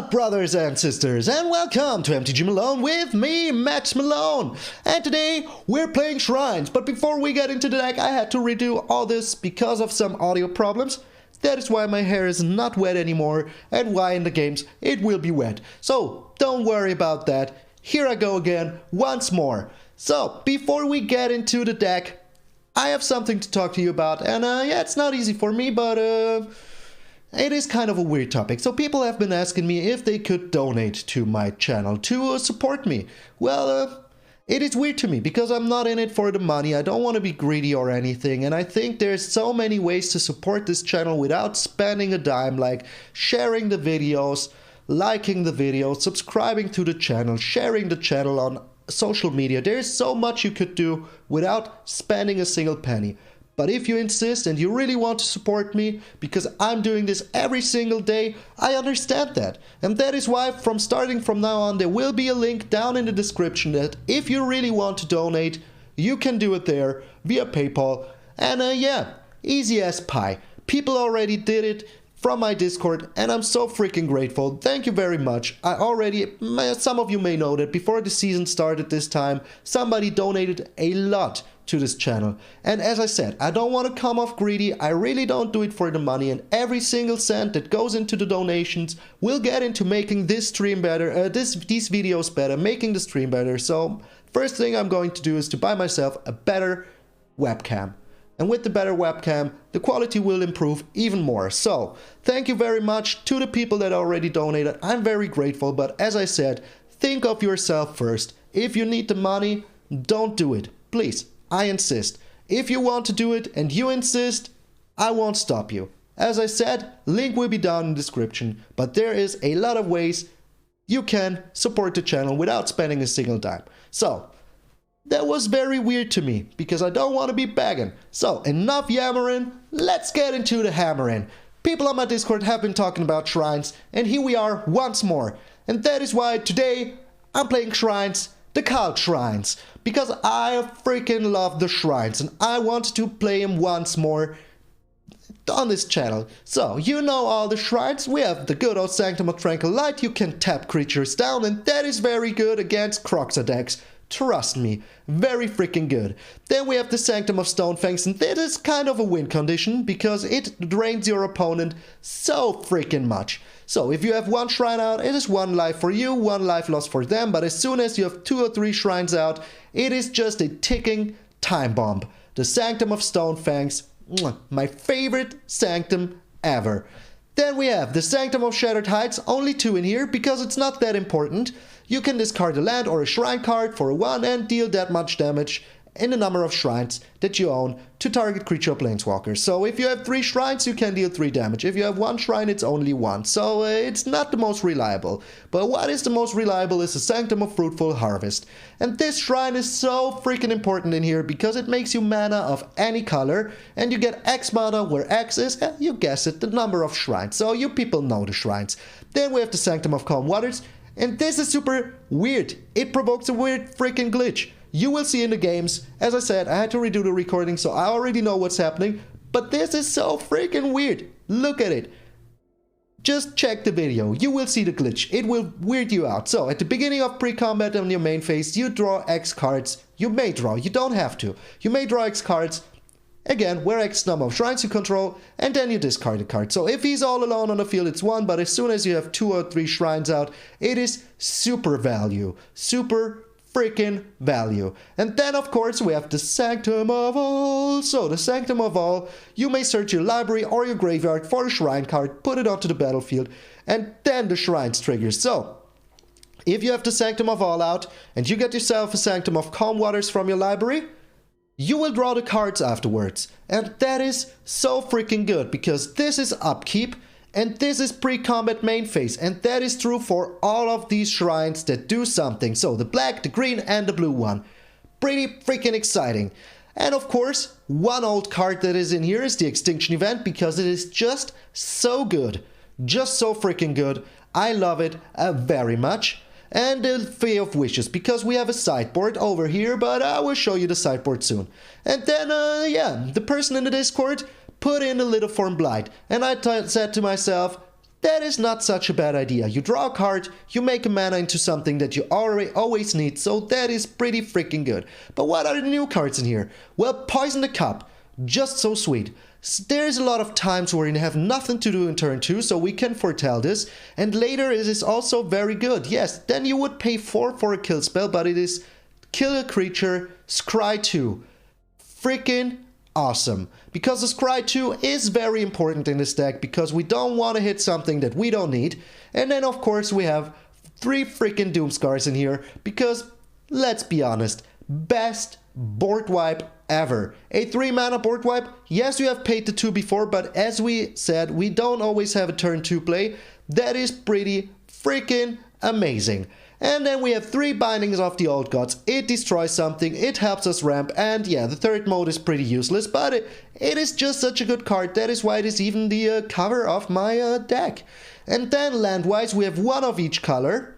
up, brothers and sisters, and welcome to MTG Malone with me, MtgA Malone. And today we're playing Shrines, but before we get into the deck, I had to redo all this because of some audio problems. That is why my hair is not wet anymore, and why in the games it will be wet. So don't worry about that. Here I go again, once more. So before we get into the deck, I have something to talk to you about, and yeah, it's not easy for me, but it is kind of a weird topic. So people have been asking me if they could donate to my channel to support me. Well, it is weird to me because I'm not in it for the money. I don't want to be greedy or anything. And I think there's so many ways to support this channel without spending a dime, like sharing the videos, liking the videos, subscribing to the channel, sharing the channel on social media. There's so much you could do without spending a single penny. But if you insist and you really want to support me, because I'm doing this every single day, I understand that. And that is why starting from now on, there will be a link down in the description that if you really want to donate, you can do it there via PayPal. And yeah, easy as pie. People already did it from my Discord, and I'm so freaking grateful. Thank you very much. Some of you may know that before the season started this time, somebody donated a lot to this channel. And as I said, I don't want to come off greedy. I really don't do it for the money, and every single cent that goes into the donations will get into making this stream better, these videos better, making the stream better. So first thing I'm going to do is to buy myself a better webcam. And with the better webcam, the quality will improve even more. So thank you very much to the people that already donated. I'm very grateful, but as I said, think of yourself first. If you need the money, don't do it. Please, I insist. If you want to do it and you insist, I won't stop you. As I said, link will be down in the description, but there is a lot of ways you can support the channel without spending a single dime. So that was very weird to me, because I don't want to be begging. So, enough yammering, let's get into the hammering. People on my Discord have been talking about Shrines, and here we are once more. And that is why today I'm playing Shrines, the Kaldshrines, because I freaking love the Shrines, and I want to play them once more on this channel. So, you know all the Shrines. We have the good old Sanctum of Tranquil Light. You can tap creatures down, and that is very good against Kroxin decks. Trust me, very freaking good. Then we have the Sanctum of Stonefangs, and that is kind of a win condition because it drains your opponent so freaking much. So if you have one shrine out, it is one life for you, one life lost for them, but as soon as you have 2 or 3 shrines out, it is just a ticking time bomb. The Sanctum of Stonefangs, my favorite Sanctum ever. Then we have the Sanctum of Shattered Heights, only 2 in here because it's not that important. You can discard a land or a shrine card for 1 and deal that much damage in the number of shrines that you own to target creature or planeswalkers. So if you have 3 shrines, you can deal 3 damage. If you have 1 shrine, it's only 1. So it's not the most reliable. But what is the most reliable is the Sanctum of Fruitful Harvest. And this shrine is so freaking important in here because it makes you mana of any color, and you get X mana where X is, you guess it, the number of shrines. So you people know the shrines. Then we have the Sanctum of Calm Waters. And this is super weird. It provokes a weird freaking glitch. You will see in the games. As I said, I had to redo the recording, so I already know what's happening. But this is so freaking weird. Look at it. Just check the video. You will see the glitch. It will weird you out. So, at the beginning of pre-combat on your main phase, you draw X cards. You may draw. You don't have to. You may draw X cards. Again, where X number of shrines you control, and then you discard a card. So if he's all alone on the field, it's 1, but as soon as you have 2 or 3 shrines out, it is super value. Super freaking value. And then, of course, we have the Sanctum of All. So, the Sanctum of All, you may search your library or your graveyard for a shrine card, put it onto the battlefield, and then the shrines trigger. So, if you have the Sanctum of All out, and you get yourself a Sanctum of Calm Waters from your library, you will draw the cards afterwards, and that is so freaking good because this is upkeep and this is pre-combat main phase, and that is true for all of these shrines that do something. So the black, the green and the blue one. Pretty freaking exciting. And of course, one old card that is in here is the Extinction Event because it is just so good. Just so freaking good. I love it very much. And the Fae of Wishes, because we have a sideboard over here, but I will show you the sideboard soon. And then, yeah, the person in the Discord put in a little form blight, and I said to myself, that is not such a bad idea. You draw a card, you make a mana into something that you already always need, so that is pretty freaking good. But what are the new cards in here? Well, Poison the Cup, just so sweet. There's a lot of times where you have nothing to do in turn 2, so we can foretell this. And later it is also very good. Yes, then you would pay 4 for a kill spell, but it is kill a creature, scry 2. Freaking awesome. Because the scry 2 is very important in this deck, because we don't want to hit something that we don't need. And then of course we have 3 freaking Doomskars in here, because let's be honest, best board wipe ever. A 3 mana board wipe. Yes, you have paid the 2 before, but as we said, we don't always have a turn 2 play. That is pretty freaking amazing. And then we have 3 Bindings of the Old Gods. It destroys something, it helps us ramp, and yeah, the third mode is pretty useless, but it is just such a good card. That is why it is even the cover of my deck. And then land-wise, we have 1 of each color.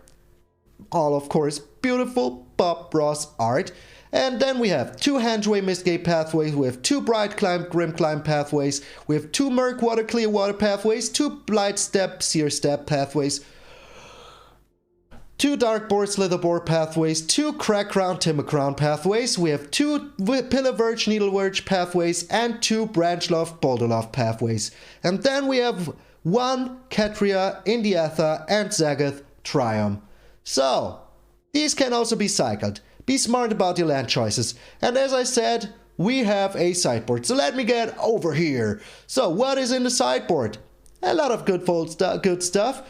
All, of course, beautiful Bob Ross art. And then we have 2 Handway Mistgate pathways, we have 2 Bright Climb, Grim Climb pathways, we have 2 Murk Water, Clear Water pathways, 2 Blight Step, Seer Step pathways, 2 Darkbore, Slitherbore pathways, 2 Crack Crown, Timber Crown pathways, we have 2 Pillar Verge, Needle Verge pathways, and 2 Branch Loft, Boulder Loft pathways. And then we have 1 Ketria, Indiatha, and Zagath Triumph. So, these can also be cycled. Be smart about your land choices. And as I said, we have a sideboard. So let me get over here. So what is in the sideboard? A lot of good stuff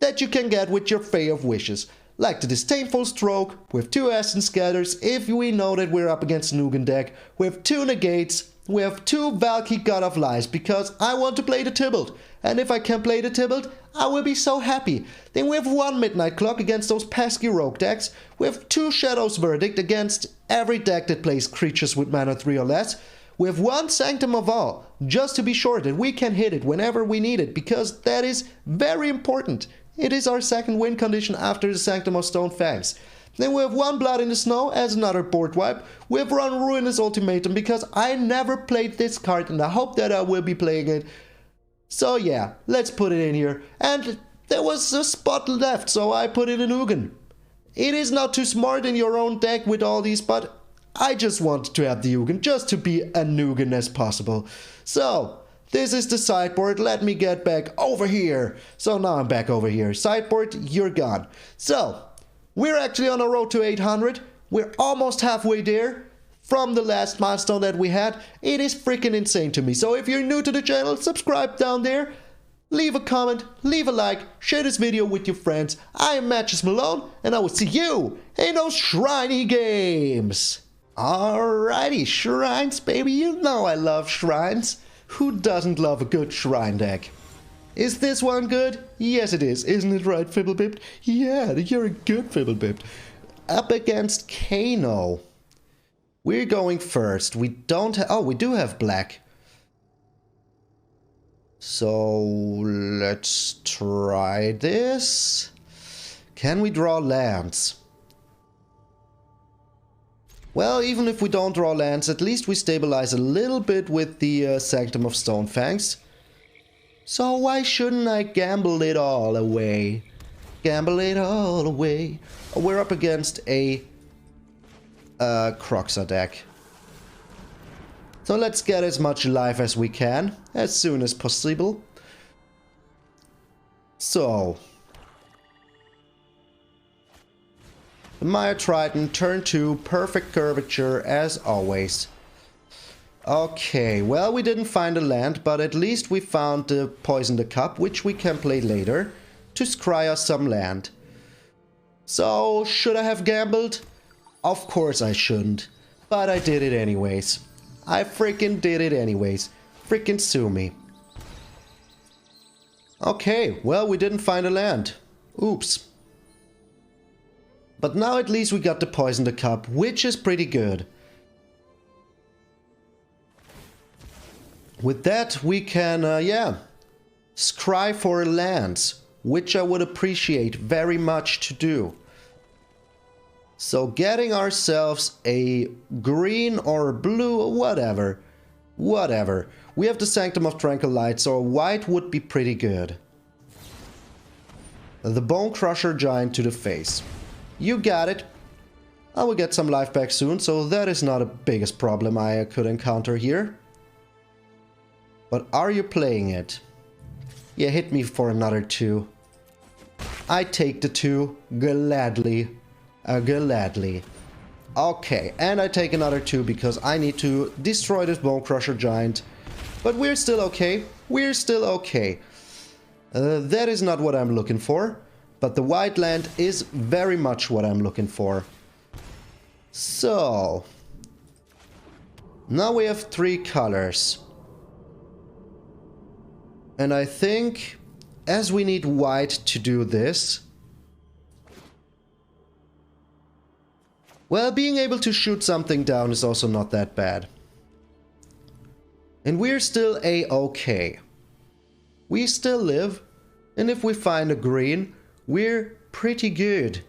that you can get with your Fae of Wishes. Like the Disdainful Stroke, with 2 Essence Scatters, if we know that we're up against a Nugan deck, with 2 Negates, we have 2 Valky God of Lies, because I want to play the Tybalt. And if I can play the Tybalt, I will be so happy. Then we have 1 Midnight Clock against those pesky rogue decks. We have 2 Shadow's Verdict against every deck that plays creatures with mana 3 or less. We have 1 Sanctum of All, just to be sure that we can hit it whenever we need it, because that is very important. It is our second win condition after the Sanctum of Stone Fangs. Then we have 1 Blood in the Snow as another board wipe. We have 1 Ruinous Ultimatum, because I never played this card and I hope that I will be playing it. So yeah, let's put it in here. And there was a spot left, so I put in a Nugan. It is not too smart in your own deck with all these, but I just wanted to have the Nugan, just to be a Nugan as possible. So, this is the sideboard. Let me get back over here. So now I'm back over here. Sideboard, you're gone. So, we're actually on a road to 800. We're almost halfway there. From the last milestone that we had. It is freaking insane to me. So if you're new to the channel, subscribe down there. Leave a comment, leave a like, share this video with your friends. I am MtgA Malone, and I will see you in those shriny games. Alrighty, shrines, baby. You know I love shrines. Who doesn't love a good shrine deck? Is this one good? Yes, it is. Isn't it right, Fibblebipped? Yeah, you're a good Fibblebipped. Up against Kano. We're going first. We don't have... Oh, we do have black. So, let's try this. Can we draw lands? Well, even if we don't draw lands, at least we stabilize a little bit with the Sanctum of Stone Fangs. So why shouldn't I gamble it all away? Gamble it all away. Oh, we're up against a Kroxin deck. So let's get as much life as we can, as soon as possible. So, the Maya Triton, turn 2, perfect curvature as always. Okay, well, we didn't find a land, but at least we found the Poison the Cup, which we can play later to scry us some land. So, should I have gambled? Of course I shouldn't, but I did it anyways. I freaking did it anyways. Freaking sue me. Okay, well, we didn't find a land. Oops. But now at least we got the Poison the Cup, which is pretty good. With that, we can, yeah, scry for lands, which I would appreciate very much to do. So getting ourselves a green or a blue, whatever. Whatever. We have the Sanctum of Tranquil Light, so a white would be pretty good. the Bone Crusher Giant to the face. You got it. I will get some life back soon, so that is not the biggest problem I could encounter here. But are you playing it? Yeah, hit me for another 2. I take the 2 gladly. Gladly. Okay, and I take another 2 because I need to destroy this Bone Crusher Giant. But we're still okay. We're still okay. That is not what I'm looking for. But the white land is very much what I'm looking for. So, now we have 3 colors. And I think, as we need white to do this, well, being able to shoot something down is also not that bad. And we're still a-okay. We still live, and if we find a green, we're pretty good.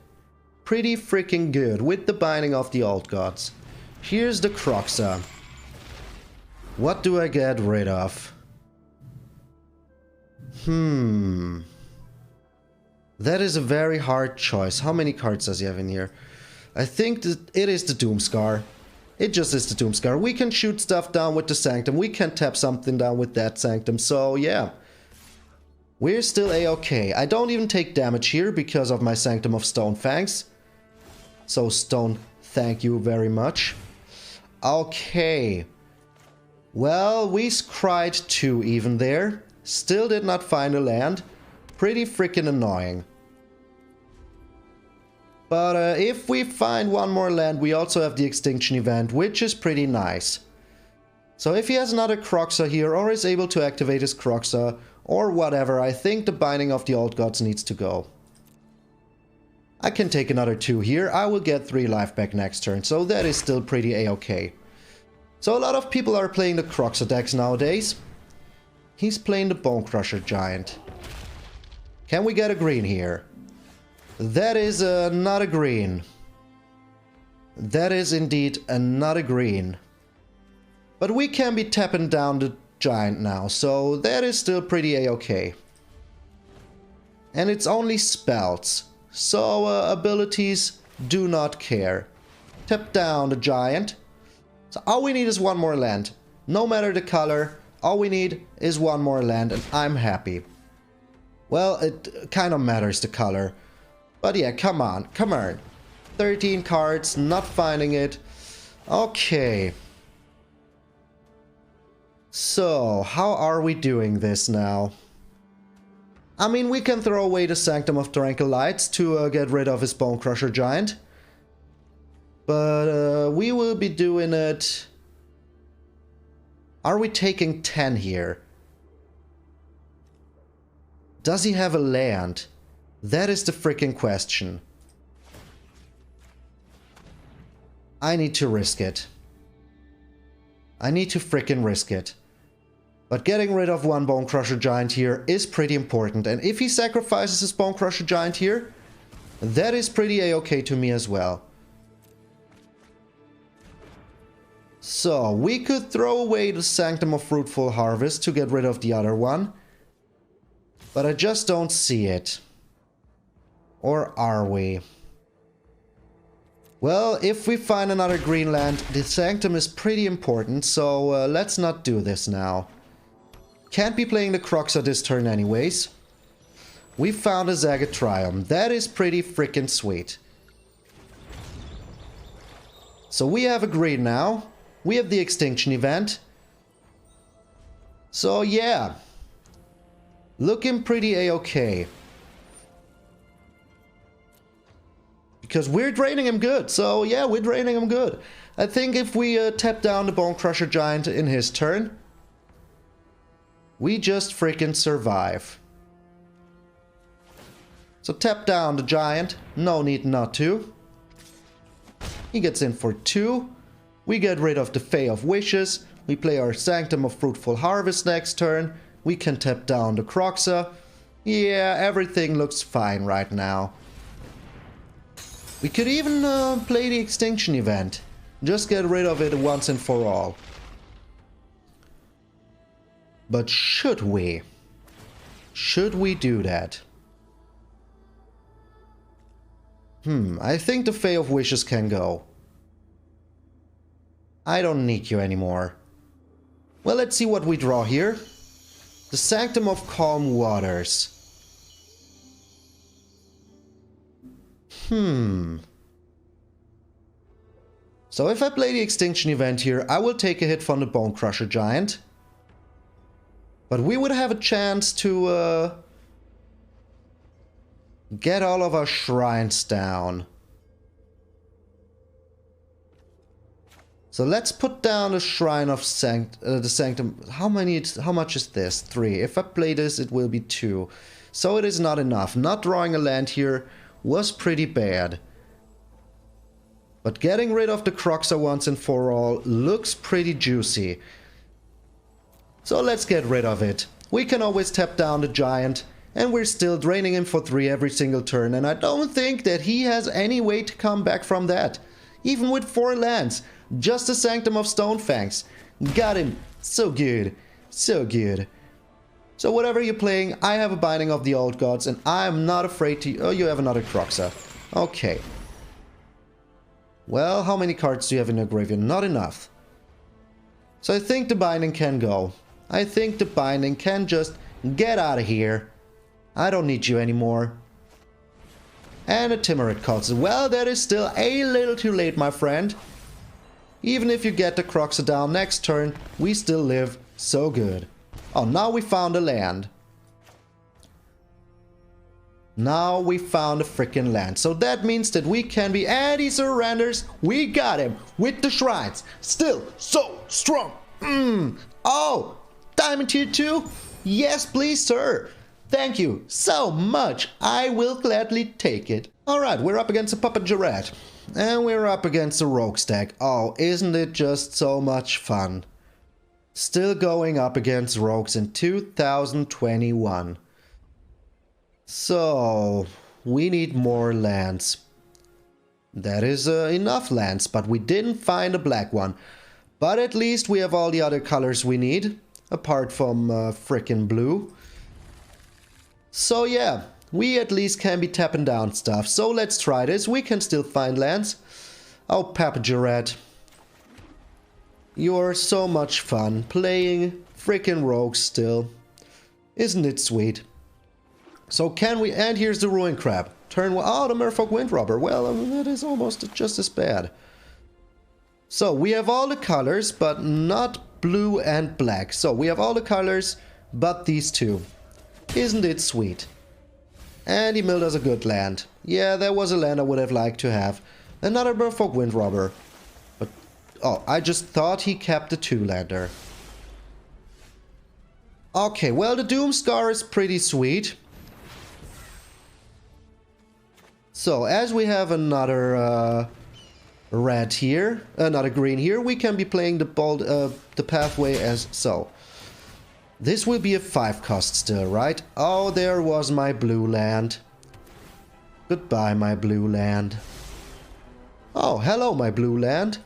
Pretty freaking good with the Binding of the Old Gods. Here's the Kroxin. What do I get rid of? That is a very hard choice. How many cards does he have in here? I think that it is the Doomscar. It just is the Doomscar. We can shoot stuff down with the Sanctum. We can tap something down with that Sanctum. So, yeah. We're still a-okay. I don't even take damage here because of my Sanctum of Stone Fangs. So, Stone, thank you very much. Okay. Well, we cried 2 even there. Still did not find a land. Pretty freaking annoying. But if we find one more land, we also have the Extinction event, which is pretty nice. So if he has another Kroxin here, or is able to activate his Kroxin, or whatever, I think the Binding of the Old Gods needs to go. I can take another 2 here. I will get 3 life back next turn, so that is still pretty a-okay. So a lot of people are playing the Kroxin decks nowadays. He's playing the Bone Crusher Giant. Can we get a green here? That is not a green. That is indeed not a green. But we can be tapping down the Giant now, so that is still pretty a-okay. And it's only spells, so abilities do not care. Tap down the Giant. So all we need is one more land. No matter the color, all we need is one more land and I'm happy. Well, it kind of matters the color. But yeah, come on, come on. 13 cards, not finding it. Okay. So, how are we doing this now? I mean, we can throw away the Sanctum of Tranquil Lights to get rid of his Bone Crusher Giant. But we will be doing it... Are we taking 10 here? Does he have a land? That is the freaking question. I need to risk it. I need to freaking risk it. But getting rid of one Bone Crusher Giant here is pretty important. And if he sacrifices his Bone Crusher Giant here, that is pretty a-okay to me as well. So, we could throw away the Sanctum of Fruitful Harvest to get rid of the other one. But I just don't see it. Or are we? Well, if we find another green land, the Sanctum is pretty important, so let's not do this now. Can't be playing the Kroxin this turn anyways. We found a Zagatrium. That is pretty freaking sweet. So we have a green now. We have the Extinction event. So yeah. Looking pretty a-okay. Because we're draining him good. So yeah, we're draining him good. I think if we tap down the Bone Crusher Giant in his turn, we just freaking survive. So tap down the Giant. No need not to. He gets in for 2. We get rid of the Fae of Wishes. We play our Sanctum of Fruitful Harvest next turn. We can tap down the Kroxin. Yeah, everything looks fine right now. We could even play the Extinction event. Just get rid of it once and for all. But should we? Should we do that? I think the Fae of Wishes can go. I don't need you anymore. Well, let's see what we draw here. The Sanctum of Calm Waters. So if I play the Extinction event here, I will take a hit from the Bone Crusher Giant. But we would have a chance to get all of our shrines down. So let's put down the Shrine of the Sanctum. How much is this? 3. If I play this, it will be 2. So it is not enough. Not drawing a land here was pretty bad. But getting rid of the Kroxin once and for all looks pretty juicy. So let's get rid of it. We can always tap down the Giant, and we're still draining him for 3 every single turn, and I don't think that he has any way to come back from that. Even with 4 lands. Just the Sanctum of Stonefangs. Got him. So good. So good. So whatever you're playing, I have a Binding of the Old Gods, and I'm not afraid to... Oh, you have another Kroxin. Okay. Well, how many cards do you have in your graveyard? Not enough. So I think the Binding can go. I think the Binding can just get out of here. I don't need you anymore. And a Timurid Cultist. Well, that is still a little too late, my friend. Even if you get the Kroxin down next turn, we still live so good. Oh, now we found a land. Now we found a freaking land. So that means that we can be... And he surrenders. We got him with the shrines. Still so strong. Oh, Diamond Tier 2? Yes, please, sir. Thank you so much. I will gladly take it. Alright, we're up against a Puppet Jarret. And we're up against a Rogue stack. Oh, isn't it just so much fun? Still going up against Rogues in 2021. So, we need more lands. That is enough lands, but we didn't find a black one. But at least we have all the other colors we need, apart from frickin' blue. So yeah, we at least can be tapping down stuff. So let's try this. We can still find lands. Oh, Papa Jarret. You're so much fun playing frickin' rogues still. Isn't it sweet? So can we... And here's the Ruin Crab. Turn 1... Oh, the Merfolk Windrobber. Well, that is almost just as bad. So we have all the colors, but not blue and black. So we have all the colors, but these two. Isn't it sweet? And he milled us a good land. Yeah, that was a land I would have liked to have. Another Merfolk Windrobber. But, oh, I just thought he kept the 2-lander. Okay, well, the Doomscar is pretty sweet. So, as we have another red here, another green here, we can be playing the pathway as so. This will be a 5-cost still, right? Oh, there was my blue land. Goodbye, my blue land. Oh, hello, my blue land.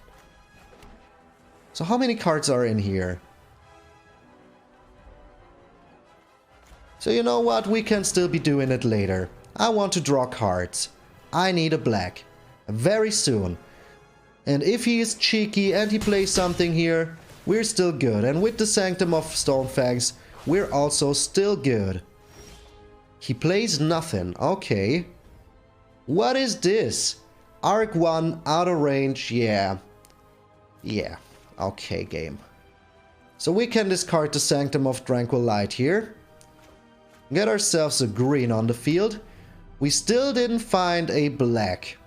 So how many cards are in here? So you know what? We can still be doing it later. I want to draw cards. I need a black. Very soon. And if he is cheeky and he plays something here, we're still good. And with the Sanctum of Stonefangs, we're also still good. He plays nothing. Okay. What is this? Arc 1, out of range. Yeah. Yeah. Okay, game. So we can discard the Sanctum of Tranquil Light here. Get ourselves a green on the field. We still didn't find a black.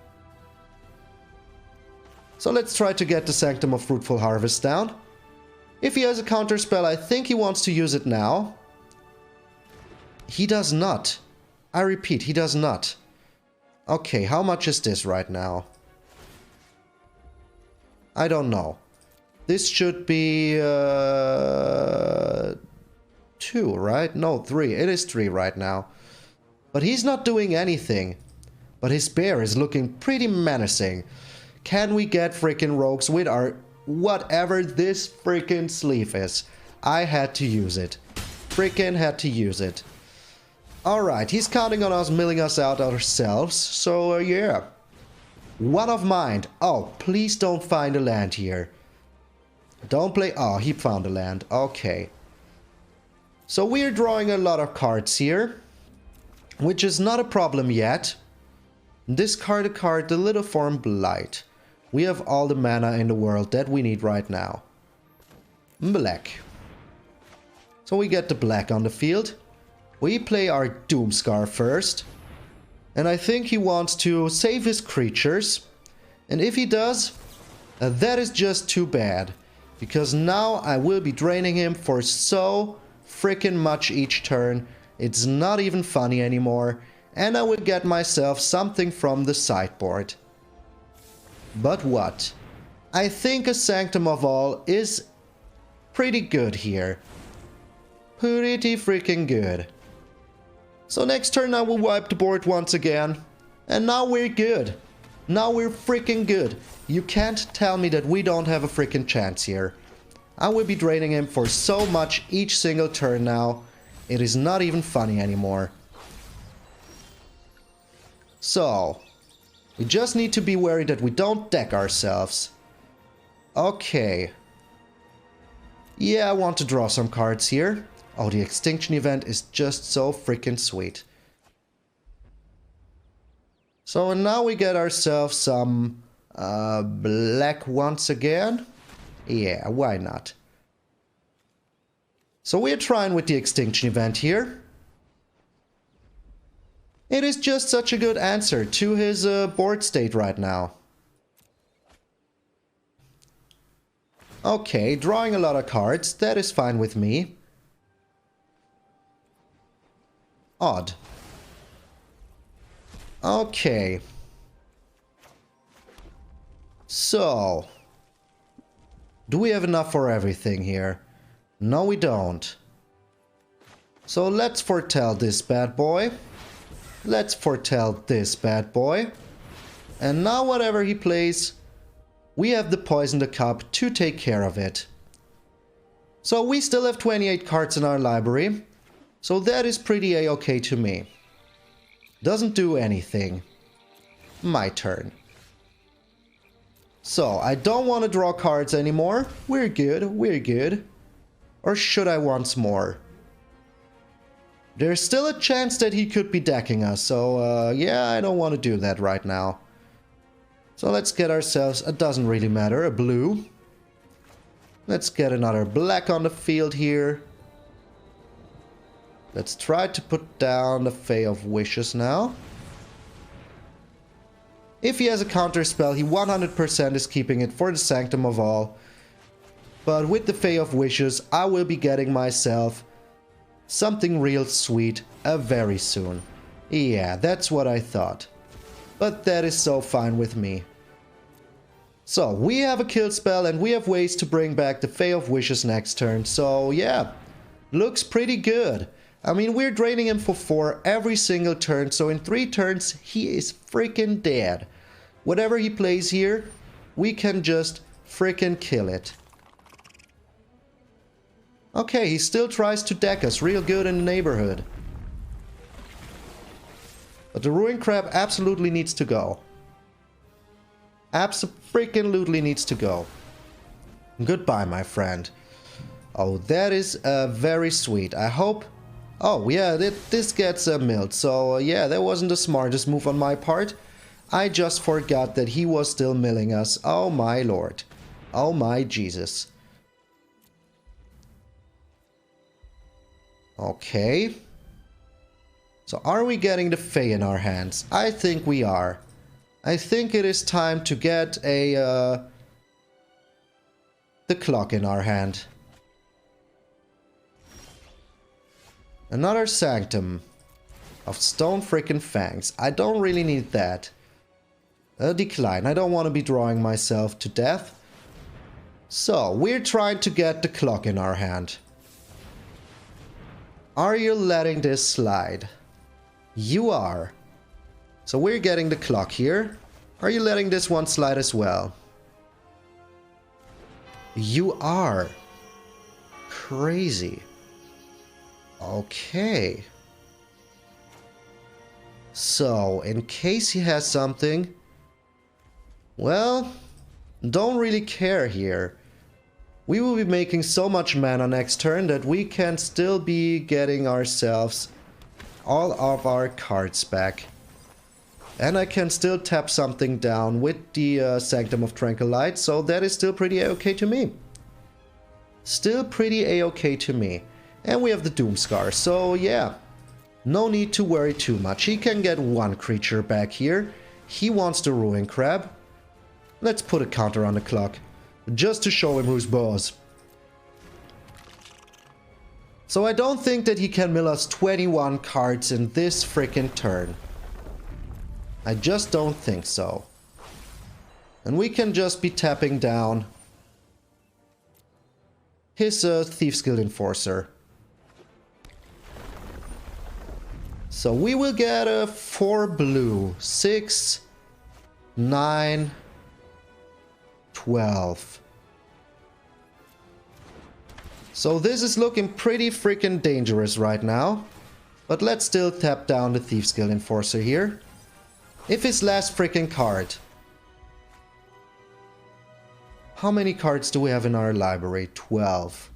So let's try to get the Sanctum of Fruitful Harvest down. If he has a counter spell, I think he wants to use it now. He does not. I repeat, he does not. Okay, how much is this right now? I don't know. This should be 2, right? No, 3. It is 3 right now. But he's not doing anything. But his bear is looking pretty menacing. Can we get freaking rogues with our... whatever this freaking sleeve is? I had to use it. Freaking had to use it. Alright, he's counting on us milling us out ourselves. So, yeah. One of mine. Oh, please don't find a land here. Don't play... Oh, he found a land. Okay. So we're drawing a lot of cards here, which is not a problem yet. Discard a card, the Little Form Blight. We have all the mana in the world that we need right now. Black. So we get the black on the field. We play our Doomscar first. And I think he wants to save his creatures. And if he does, that is just too bad. Because now I will be draining him for so freaking much each turn. It's not even funny anymore. And I will get myself something from the sideboard. But what? I think a Sanctum of All is pretty good here. Pretty freaking good. So next turn I will wipe the board once again. And now we're good. Now we're freaking good. You can't tell me that we don't have a freaking chance here. I will be draining him for so much each single turn now. It is not even funny anymore. So, we just need to be wary that we don't deck ourselves. Okay. Yeah, I want to draw some cards here. Oh, the Extinction event is just so freaking sweet. So now we get ourselves some black once again. Yeah, why not? So we're trying with the Extinction event here. It is just such a good answer to his board state right now. Okay, drawing a lot of cards, that is fine with me. Odd. Okay. So, do we have enough for everything here? No, we don't. So let's foretell this bad boy. Let's foretell this bad boy. And now whatever he plays, we have the Poison the Cup to take care of it. So we still have 28 cards in our library. So that is pretty a-okay to me. Doesn't do anything. My turn. So, I don't want to draw cards anymore. We're good, we're good. Or should I once more? There's still a chance that he could be decking us, so yeah, I don't want to do that right now. So let's get ourselves, it doesn't really matter, a blue. Let's get another black on the field here. Let's try to put down the Fae of Wishes now. If he has a counter spell, he 100% is keeping it for the Sanctum of All. But with the Fae of Wishes, I will be getting myself something real sweet very soon. Yeah, that's what I thought. But that is so fine with me. So, we have a kill spell and we have ways to bring back the Fae of Wishes next turn. So, yeah, looks pretty good. I mean, we're draining him for 4 every single turn, so in 3 turns, he is freaking dead. Whatever he plays here, we can just freaking kill it. Okay, he still tries to deck us real good in the neighborhood. But the Ruin Crab absolutely needs to go. Abso-freaking-lutely needs to go. Goodbye, my friend. Oh, that is very sweet. I hope... Oh, yeah, this gets milled. So, yeah, that wasn't the smartest move on my part. I just forgot that he was still milling us. Oh, my lord. Oh, my Jesus. Okay. So, are we getting the Fae in our hands? I think we are. I think it is time to get the clock in our hand. Another Sanctum of Stone Frickin' Fangs. I don't really need that. A decline. I don't want to be drawing myself to death. So, we're trying to get the clock in our hand. Are you letting this slide? You are. So we're getting the clock here. Are you letting this one slide as well? You are. Crazy. Okay. So, in case he has something, Well, don't really care here. We will be making so much mana next turn that we can still be getting ourselves all of our cards back. And I can still tap something down with the Sanctum of Tranquil Light, so that is still pretty a-okay to me. Still pretty a-okay to me. And we have the Doomscar, so yeah. No need to worry too much. He can get one creature back here. He wants the Ruin Crab. Let's put a counter on the clock, just to show him who's boss. So I don't think that he can mill us 21 cards in this freaking turn. I just don't think so. And we can just be tapping down his Thieves Guild Enforcer. So we will get a 4 blue, 6, 9, 12. So this is looking pretty freaking dangerous right now. But let's still tap down the Thieves Guild Enforcer here. If his last freaking card. How many cards do we have in our library? 12.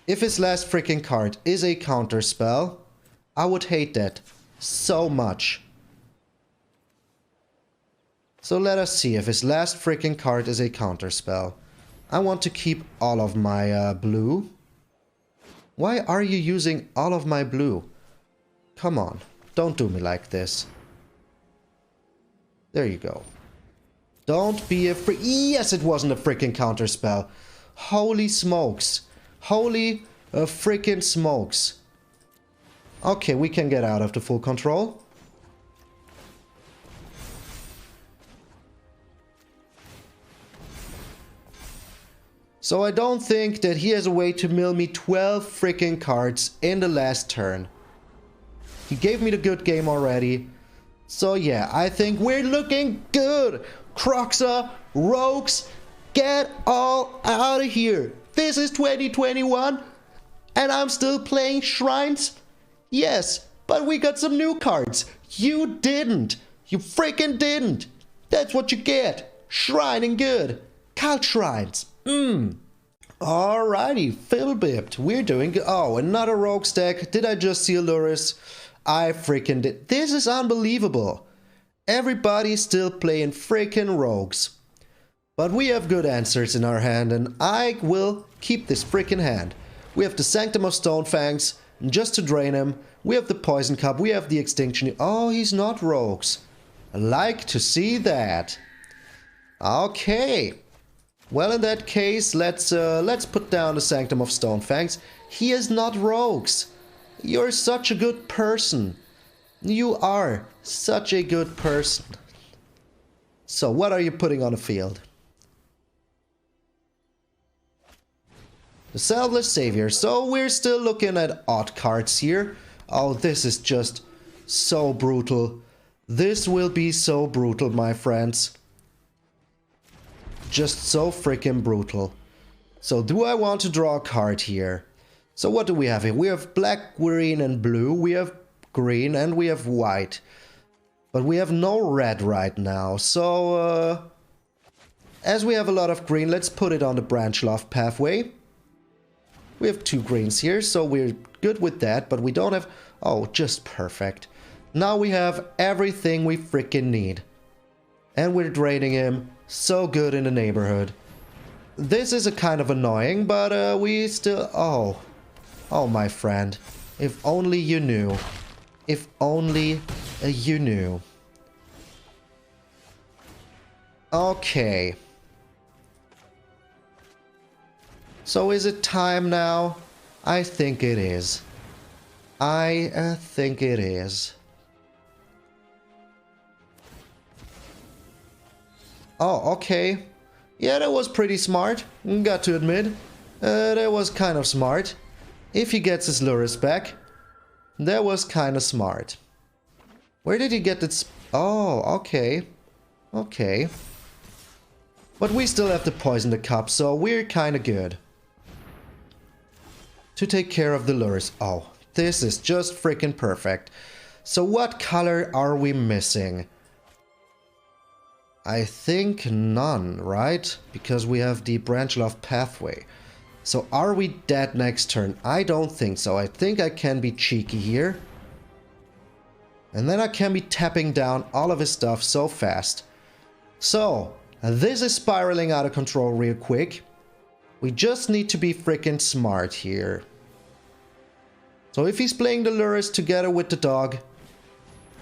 If his last freaking card is a counter spell, I would hate that so much. So let us see if his last freaking card is a counter spell. I want to keep all of my blue. Why are you using all of my blue? Come on, don't do me like this. There you go. Don't be a yes, it wasn't a freaking counter spell. Holy smokes. Holy freaking smokes. Okay, we can get out of the full control. So I don't think that he has a way to mill me 12 freaking cards in the last turn. He gave me the good game already. So yeah, I think we're looking good. Kroxin, rogues, get all out of here. This is 2021 and I'm still playing Shrines? Yes, but we got some new cards. You didn't. You freaking didn't. That's what you get. Shrining good. Kaldshrines. Alrighty, Philbipped. We're doing good. Oh, another rogue stack. Did I just see Luris? I freaking did. This is unbelievable. Everybody's still playing freaking rogues. But we have good answers in our hand, and I will keep this freaking hand. We have the Sanctum of Stonefangs, just to drain him. We have the Poison Cup. We have the Extinction. Oh, he's not rogues. I like to see that. Okay. Well, in that case, let's put down the Sanctum of Stonefangs. He is not rogues. You're such a good person. You are such a good person. So, what are you putting on the field? The Selfless Savior. So, we're still looking at odd cards here. Oh, this is just so brutal. This will be so brutal, my friends. Just so freaking brutal. So do I want to draw a card here? So what do we have here? We have black, green and blue. We have green and we have white. But we have no red right now. So as we have a lot of green, let's put it on the branch loft pathway. We have 2 greens here, so we're good with that. But we don't have... Oh, just perfect. Now we have everything we freaking need. And we're draining him. So good in the neighborhood. This is a kind of annoying, but we still... Oh. Oh, my friend. If only you knew. If only you knew. Okay. So is it time now? I think it is. I think it is. Oh, okay. Yeah, that was pretty smart. Got to admit. That was kind of smart. If he gets his Luris back. That was kind of smart. Where did he get this? Oh, okay. Okay. But we still have to poison the cup, so we're kind of good. To take care of the Luris. Oh, this is just freaking perfect. So what color are we missing? I think none, right? Because we have the Branchloft pathway. So are we dead next turn? I don't think so. I think I can be cheeky here. And then I can be tapping down all of his stuff so fast. So, this is spiraling out of control real quick. We just need to be freaking smart here. So if he's playing the Lurrus together with the dog,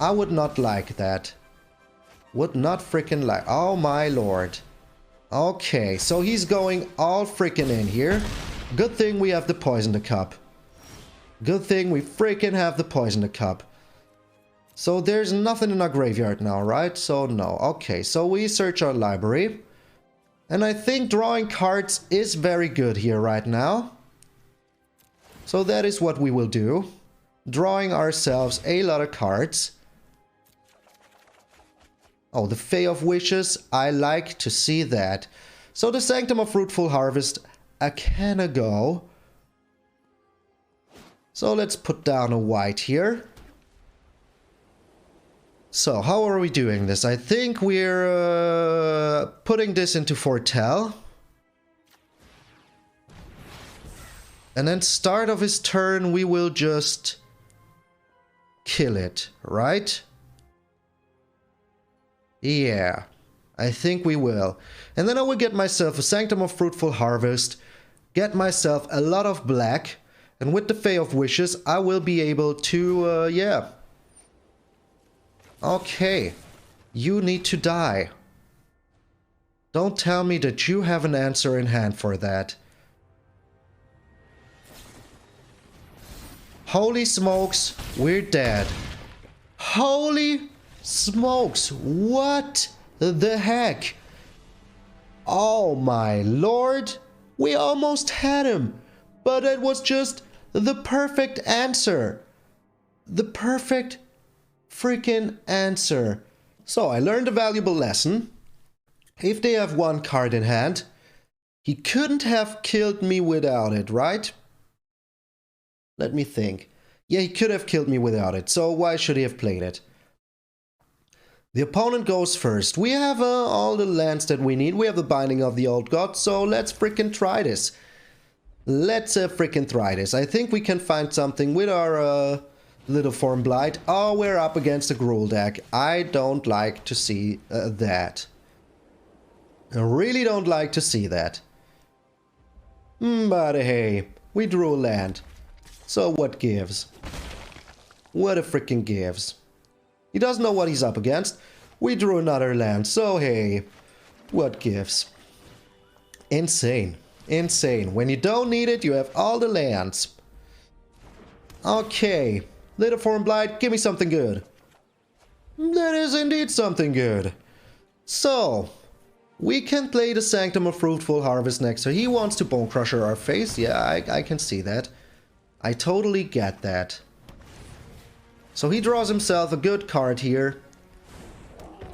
I would not like that. Would not freaking like... Oh my lord. Okay, so he's going all freaking in here. Good thing we have the Poison the Cup. Good thing we freaking have the Poison the Cup. So there's nothing in our graveyard now, right? So no. Okay, so we search our library. And I think drawing cards is very good here right now. So that is what we will do. Drawing ourselves a lot of cards. Oh, the Fae of Wishes. I like to see that. So the Sanctum of Fruitful Harvest. A can go. So let's put down a white here. So how are we doing this? I think we're putting this into Foretell. And then start of his turn we will just kill it, right? Yeah, I think we will. And then I will get myself a Sanctum of Fruitful Harvest, get myself a lot of black, and with the Fae of Wishes I will be able to, yeah. Okay, you need to die. Don't tell me that you have an answer in hand for that. Holy smokes, we're dead. Holy smokes, what the heck? Oh my lord, we almost had him, but it was just the perfect answer. The perfect freaking answer. So I learned a valuable lesson. If they have one card in hand, he couldn't have killed me without it, right? Let me think. Yeah, he could have killed me without it, so why should he have played it? The opponent goes first. We have all the lands that we need. We have the Binding of the Old Gods, so let's freaking try this. Let's freaking try this. I think we can find something with our Little Form Blight. Oh, we're up against a Gruul deck. I don't like to see that. I really don't like to see that. But hey, we drew a land. So what gives? What a freaking gives. He doesn't know what he's up against. We drew another land, so hey, what gives? Insane. Insane. When you don't need it, you have all the lands. Okay. Little Form Blight, give me something good. That is indeed something good. So, we can play the Sanctum of Fruitful Harvest next. So he wants to Bone Crusher our face. Yeah, I can see that. I totally get that. So he draws himself a good card here.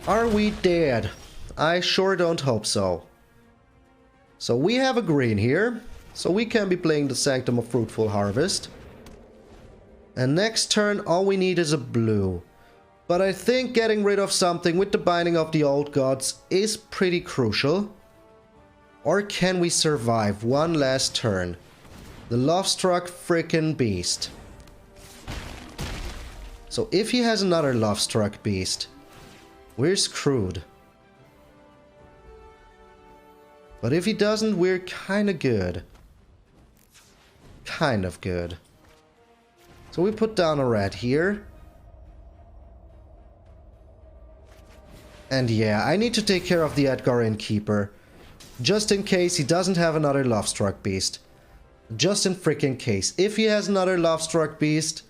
Are we dead? I sure don't hope so. So we have a green here. So we can be playing the Sanctum of Fruitful Harvest. And next turn all we need is a blue. But I think getting rid of something with the Binding of the Old Gods is pretty crucial. Or can we survive one last turn? The Lovestruck frickin' Beast. So if he has another Lovestruck Beast, we're screwed. But if he doesn't, we're kinda good. Kind of good. So we put down a red here. And yeah, I need to take care of the Edgar Innkeeper. Just in case he doesn't have another Lovestruck Beast. Just in freaking case. If he has another Lovestruck Beast,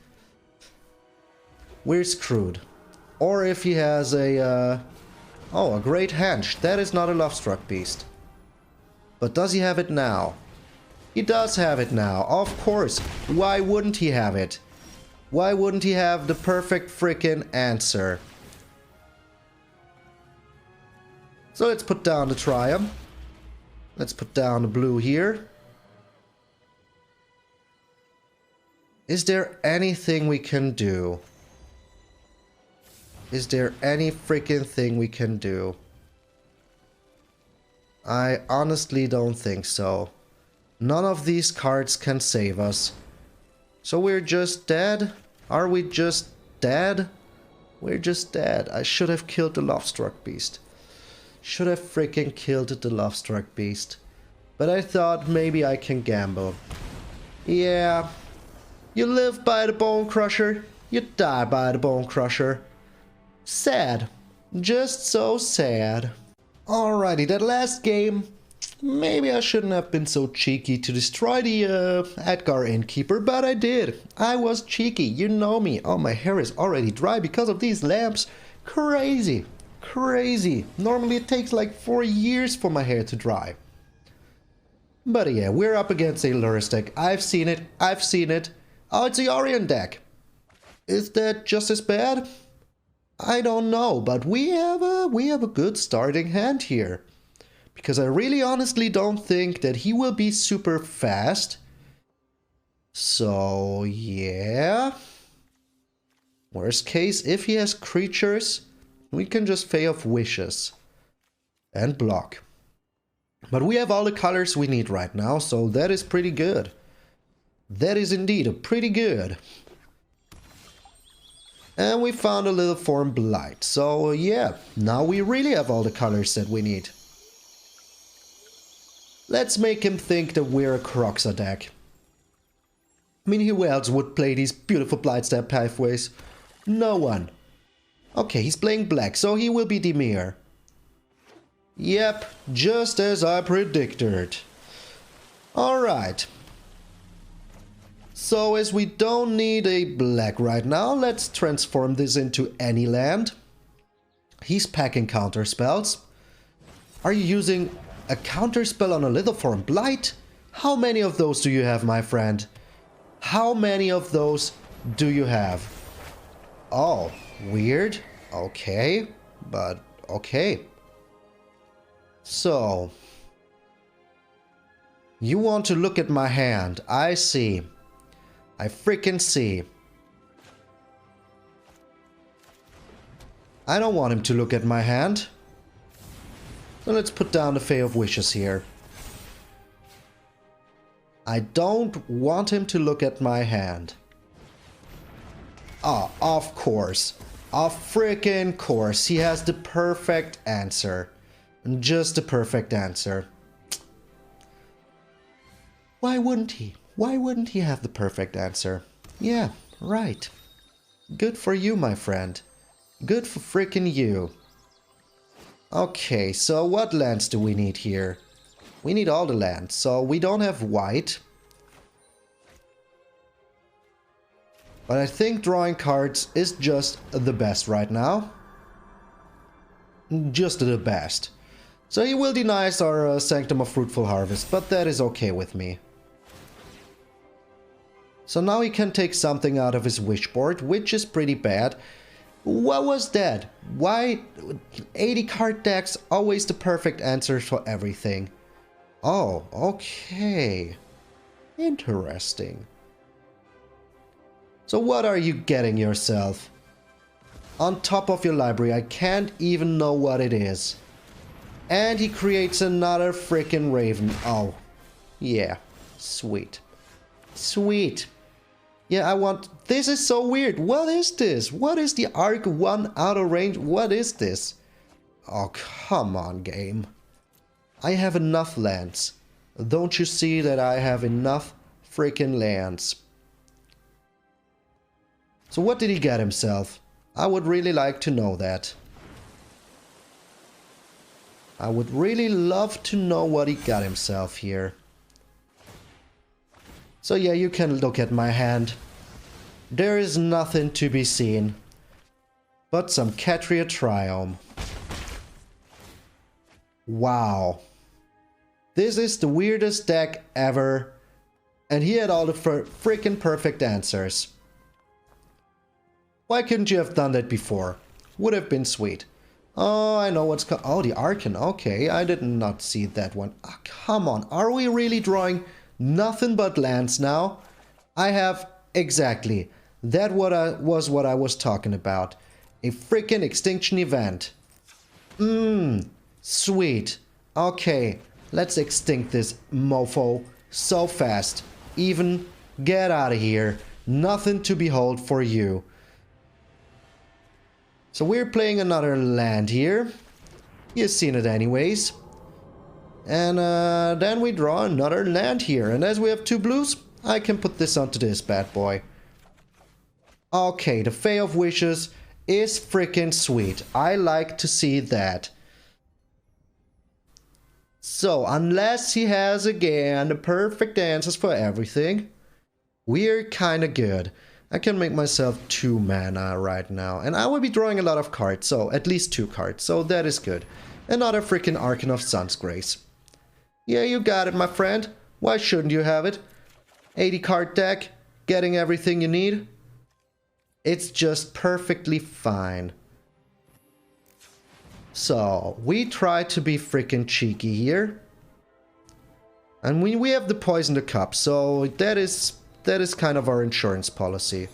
we're screwed. Or if he has a... oh, a Great Henge. That is not a Lovestruck Beast. But does he have it now? He does have it now. Of course. Why wouldn't he have it? Why wouldn't he have the perfect freaking answer? So let's put down the Triumph. Let's put down the blue here. Is there anything we can do? Is there any freaking thing we can do? I honestly don't think so. None of these cards can save us. So we're just dead? Are we just dead? We're just dead. I should have killed the Lovestruck Beast. Should have freaking killed the Lovestruck Beast. But I thought maybe I can gamble. Yeah. You live by the Bone Crusher, you die by the Bone Crusher. Sad. Just so sad. Alrighty, that last game. Maybe I shouldn't have been so cheeky to destroy the Edgar Innkeeper, but I did. I was cheeky, you know me. Oh, my hair is already dry because of these lamps. Crazy. Crazy. Normally it takes like 4 years for my hair to dry. But yeah, we're up against a Lurrus deck. I've seen it. I've seen it. Oh, it's the Orion deck. Is that just as bad? I don't know, but we have a good starting hand here. Because I really honestly don't think that he will be super fast. So, yeah. Worst case, if he has creatures, we can just Fae of Wishes and block. But we have all the colors we need right now, so that is pretty good. That is indeed pretty good. And we found a little Form Blight. So yeah, now we really have all the colors that we need. Let's make him think that we're a Kroxin deck. I mean, who else would play these beautiful Blightstep pathways? No one. Okay, he's playing black, so he will be Dimir. Yep, just as I predicted. Alright. So as we don't need a black right now, let's transform this into any land. He's packing counter spells. Are you using a counter spell on a Little Form Blight? How many of those do you have, my friend? How many of those do you have? Oh, weird. Okay, but okay. So, you want to look at my hand. I see. I freaking see. I don't want him to look at my hand. So let's put down the Fae of Wishes here. I don't want him to look at my hand. Ah, of course. Of freaking course. He has the perfect answer. Just the perfect answer. Why wouldn't he? Why wouldn't he have the perfect answer? Yeah, right. Good for you, my friend. Good for freaking you. Okay, so what lands do we need here? We need all the lands, so we don't have white. But I think drawing cards is just the best right now. Just the best. So he will deny us our Sanctum of Fruitful Harvest, but that is okay with me. So now he can take something out of his wish board, which is pretty bad. What was that? Why 80 card decks always the perfect answer for everything? Oh, okay. Interesting. So what are you getting yourself? On top of your library, I can't even know what it is. And he creates another freaking Raven. Oh, yeah. Sweet. Sweet. Yeah, I want... This is so weird. What is this? What is the Arc 1 out of range? What is this? Oh, come on, game. I have enough lands. Don't you see that I have enough freaking lands? So what did he get himself? I would really like to know that. I would really love to know what he got himself here. So yeah, you can look at my hand. There is nothing to be seen but some Catria Triome. Wow. This is the weirdest deck ever. And he had all the freaking perfect answers. Why couldn't you have done that before? Would have been sweet. Oh, I know what's oh, the Archon. Okay, I did not see that one. Oh, come on, are we really drawing nothing but lands now? I have exactly. That was what I was talking about. A freaking extinction event. Sweet. Okay, let's extinct this mofo so fast. Even, get out of here. Nothing to behold for you. So we're playing another land here. You've seen it anyways. And then we draw another land here. And as we have 2 blues, I can put this onto this bad boy. Okay, the Fae of Wishes is freaking sweet. I like to see that. So, unless he has again the perfect answers for everything, we're kinda good. I can make myself 2 mana right now. And I will be drawing a lot of cards, so at least 2 cards. So that is good. Another freaking Archon of Sun's Grace. Yeah, you got it, my friend. Why shouldn't you have it? 80 card deck, getting everything you need. It's just perfectly fine. So, we try to be freaking cheeky here. And we have the Poison the Cup, so that is kind of our insurance policy.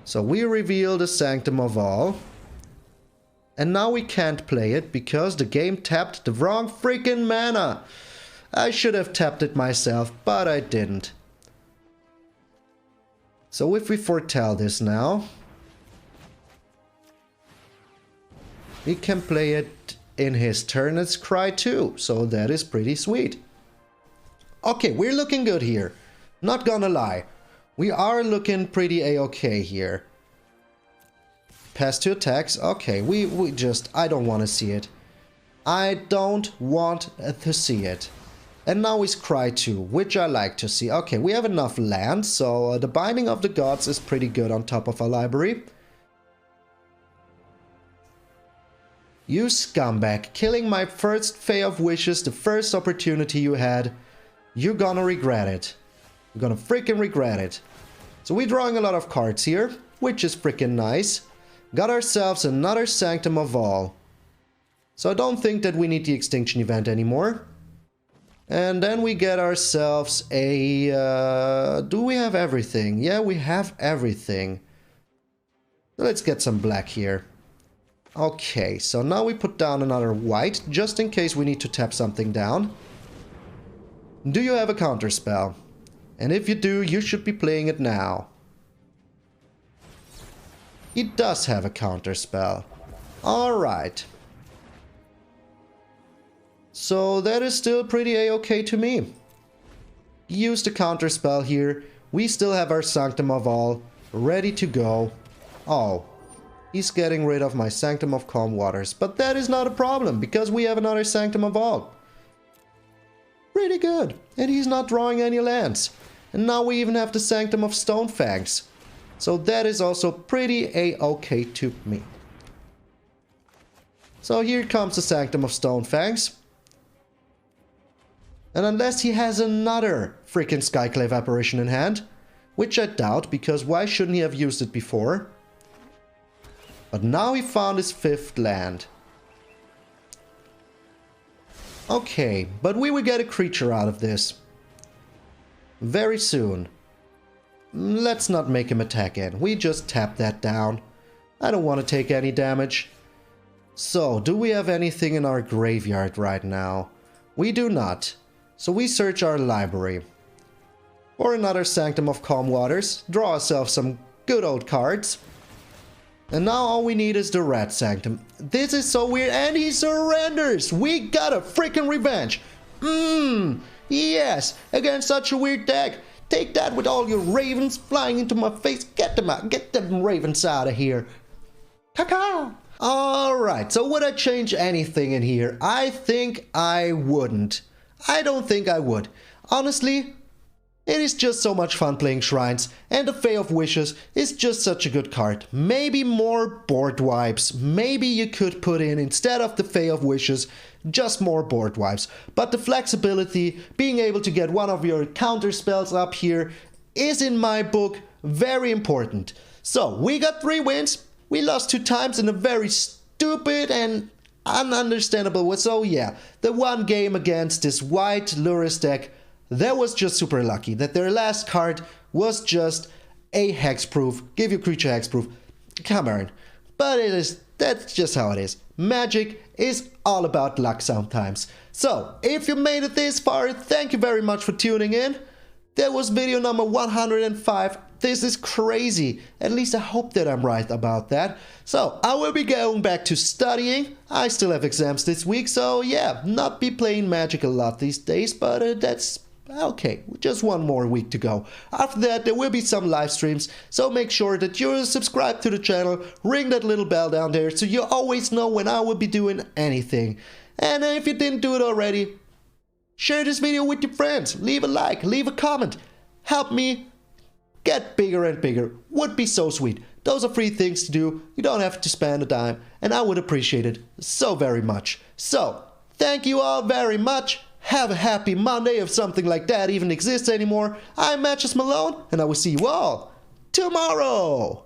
So we reveal the Sanctum of All. And now we can't play it because the game tapped the wrong freaking mana. I should have tapped it myself, but I didn't. So if we foretell this now, we can play it in his turn as Cry 2, so that is pretty sweet. Okay, we're looking good here. Not gonna lie. We are looking pretty a-okay here. Pass 2 attacks. Okay, we just... I don't want to see it. I don't want to see it. And now he's Cry 2, which I like to see. Okay, we have enough land, so the Binding of the Gods is pretty good on top of our library. You scumbag, killing my first Fae of Wishes, the first opportunity you had. You're gonna regret it. You're gonna freaking regret it. So we're drawing a lot of cards here, which is freaking nice. Got ourselves another Sanctum of All. So I don't think that we need the Extinction event anymore. And then we get ourselves a... do we have everything? Yeah, we have everything. Let's get some black here. Okay, so now we put down another white, just in case we need to tap something down. Do you have a counterspell? And if you do, you should be playing it now. He does have a counterspell. Alright. So that is still pretty a-okay to me. Use the counterspell here. We still have our Sanctum of All ready to go. Oh, he's getting rid of my Sanctum of Calm Waters. But that is not a problem, because we have another Sanctum of All. Pretty good. And he's not drawing any lands. And now we even have the Sanctum of Stonefangs. So that is also pretty a-okay to me. So here comes the Sanctum of Stonefangs. And unless he has another freaking Skyclave Apparition in hand, which I doubt, because why shouldn't he have used it before? But now he found his 5th land. Okay, but we will get a creature out of this. Very soon. Let's not make him attack in. We just tap that down. I don't want to take any damage. So, do we have anything in our graveyard right now? We do not. So we search our library. For another Sanctum of Calm Waters. Draw ourselves some good old cards. And now all we need is the Rat Sanctum. This is so weird. And he surrenders! We got a freaking revenge! Yes! Against such a weird deck! Take that with all your ravens flying into my face. Get them out. Get them ravens out of here. Caca! Alright, so would I change anything in here? I think I wouldn't. I don't think I would. Honestly, it is just so much fun playing Shrines, and the Fae of Wishes is just such a good card. Maybe more board wipes. Maybe you could put in, instead of the Fae of Wishes, just more board wipes. But the flexibility, being able to get one of your counter spells up here, is in my book very important. So, we got 3 wins. We lost 2 times in a very stupid and ununderstandable way. So yeah, the one game against this white Lurrus deck, that was just super lucky. That their last card was just a hexproof, give your creature hexproof. Come on. But that's just how it is. Magic is all about luck sometimes. So, if you made it this far, thank you very much for tuning in. That was video number 105. This is crazy. At least I hope that I'm right about that. So, I will be going back to studying. I still have exams this week, so yeah, not be playing Magic a lot these days, but that's okay. Just one more week to go. After that, there will be some live streams, so make sure that you're subscribed to the channel, ring that little bell down there so you always know when I will be doing anything. And if you didn't do it already, share this video with your friends, leave a like, leave a comment, help me get bigger and bigger, would be so sweet. Those are free things to do, you don't have to spend a dime, and I would appreciate it so very much. So, thank you all very much, have a happy Monday if something like that even exists anymore. I'm MtgA Malone, and I will see you all tomorrow!